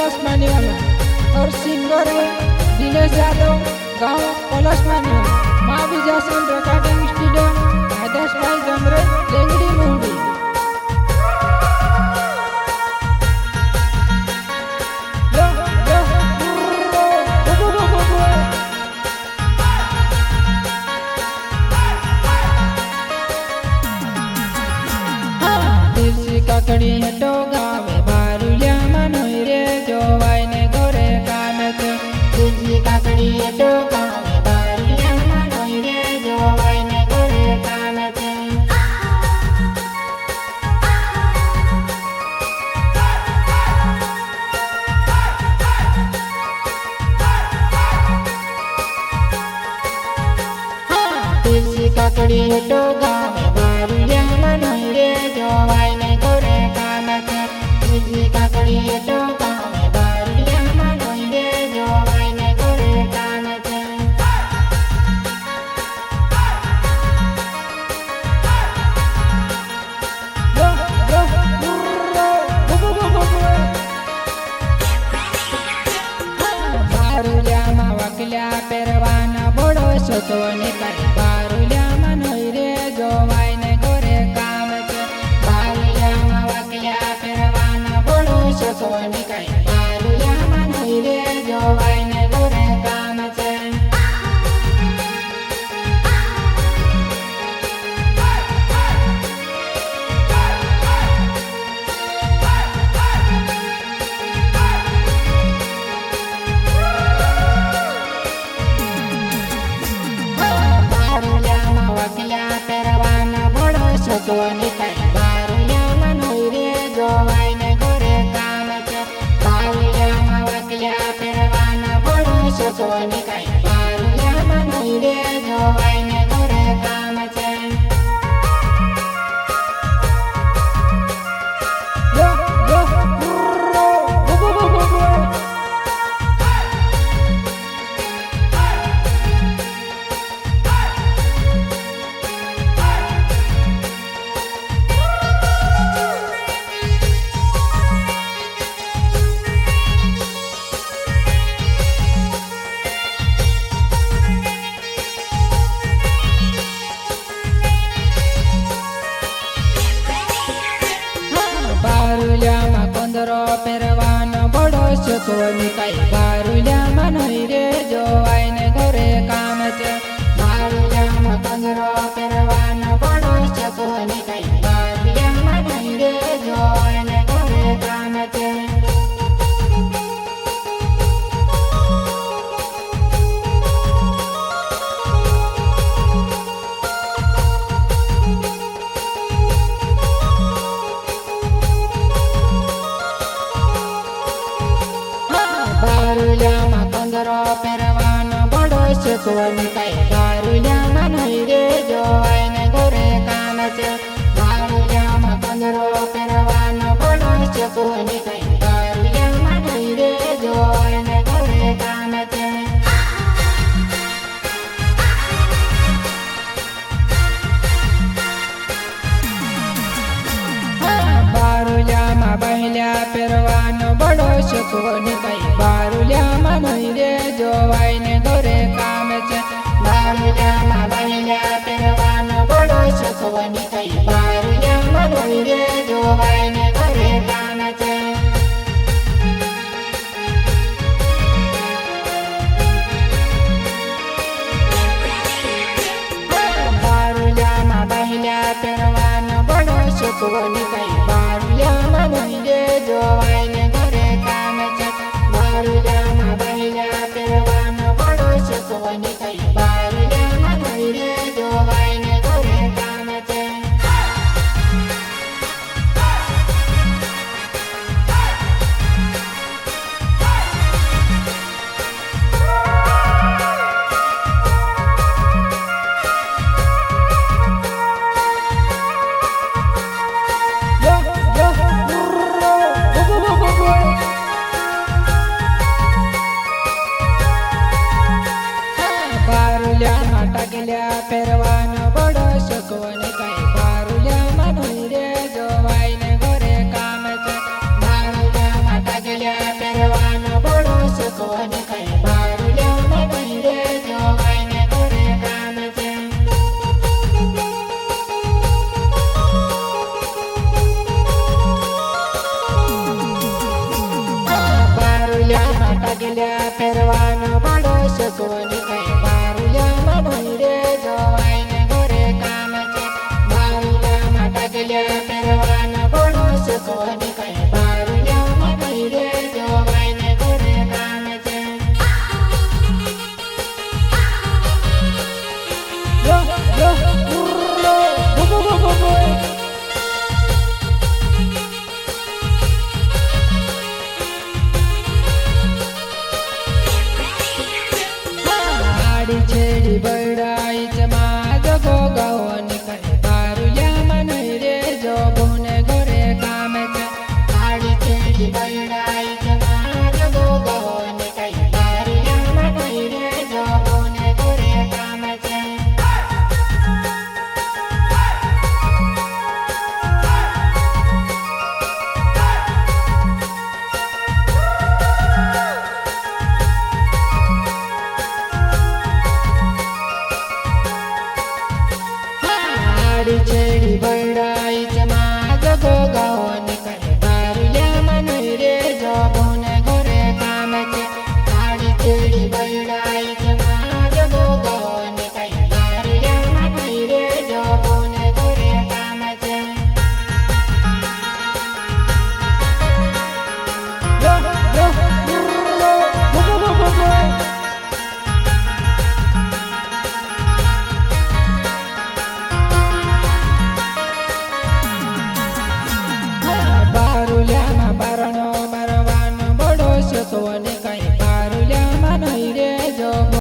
पलाश मानीवाला और सिंगर है दिनेश यादव गांव पलाश मानीवाला। माँ विजयासन रिकॉर्डिंग स्टूडियो आदेश भाई जमरे लेंगड़ी मुहड़ी। काकड़ी हटो गावे बारुलिया मनोई रे जोवाई ने गोरे कामत। तुझी काकड़ी हटो गावे बारुलिया मनोई रे जोवाई ने गोरे कामत। तुझी काकड़ी हटो गावे बारुलिया मनोई रे जोवाई ने काकड़ी हटो गावे बारुलिया मनोई रे जोवाई ने गोरे कामत। बारुलिया मा वकल्या पेरवाना बड़ो सोतो निकाय बारुलिया मनोई रे जोवाई ने गोरे कामत। बारुलिया मा वकल्या पेरवाना बड़ो सोतो निकाय बारुलिया मनोई रे जोवाई ने गोरे कामत। सोतो निकाय बारुलिया मनोई रे जोवाई ने गोरे कामत। बारुलिया मा वकल्या पेरवाना बड़ो सोतो निकाय बारुलिया मनोई रे जोवाई ने गोरे कामत। बारुलिया मा कंदरो पेरवानो बड़ो सोतो निकाय बारुलिया मनोई रे जोवाई ने गोरे कामत। बारुलिया मा कंदरो पेरवानो बड़ो सोतो निकाय बारुलिया मनोई रे जोवाई ने गोरे कामत। बारुलिया मा कंदरो पेरवानो बड़ो सोतो निकाय बारुलिया मनोई रे जोवाई ने गोरे कामत। बारुलिया मा कंदरो पेरवानो बड़ो सोतो निकाय बारुलिया मनोई रे जोवाई ने गोरे कामत। बारुलिया मा बहल्या पेरवानो बड़ो सोतो निकाय बारुलिया मनोई रे जोवाई ने गोरे कामत। बारुलिया मा बहल्या पेरवानो बड़ो सोतो निकाय बारुलिया मनोई रे जोवाई ने गोरे कामत। बारुलिया मा बहल्या पेरवानो बड़ो सोतो निकाय बारुलिया मनोई रे जोवाई ने गोरे कामत। बारुलिया मा बहल्या पेरवानो बड़ो सोतो निकाय बारुलिया मनोई रे जोवाई ने गोरे कामत। बारुलिया मा टाकल्या पेरवानो बड़ो सोतो निकाय बारुलिया मनोई रे जोवाई ने गोरे कामत। बारुलिया मा टाकल्या पेरवानो ટાગલ્યા ફેરવાનો બડો શકોની કઈ બારુલિયામાં નહીં રે જોવાય ને ઘરે કામ છે બારુલિયામાં ટાગલ્યા ફેરવાનો બડો શકોની કઈ બારુલિયામાં નહીં રે જોવાય ને ઘરે કામ છે છેડી બૈરાઈ ચમા જગો ગવાની કઈ બારુલિયામાં નહીં રે જો બોને ઘરે કામ છે આડી છેડી બૈરાઈ ચમા જગો ગવાની કઈ બારુલિયામાં નહીં રે જો બોને ઘરે કામ છે છેડી બૈરા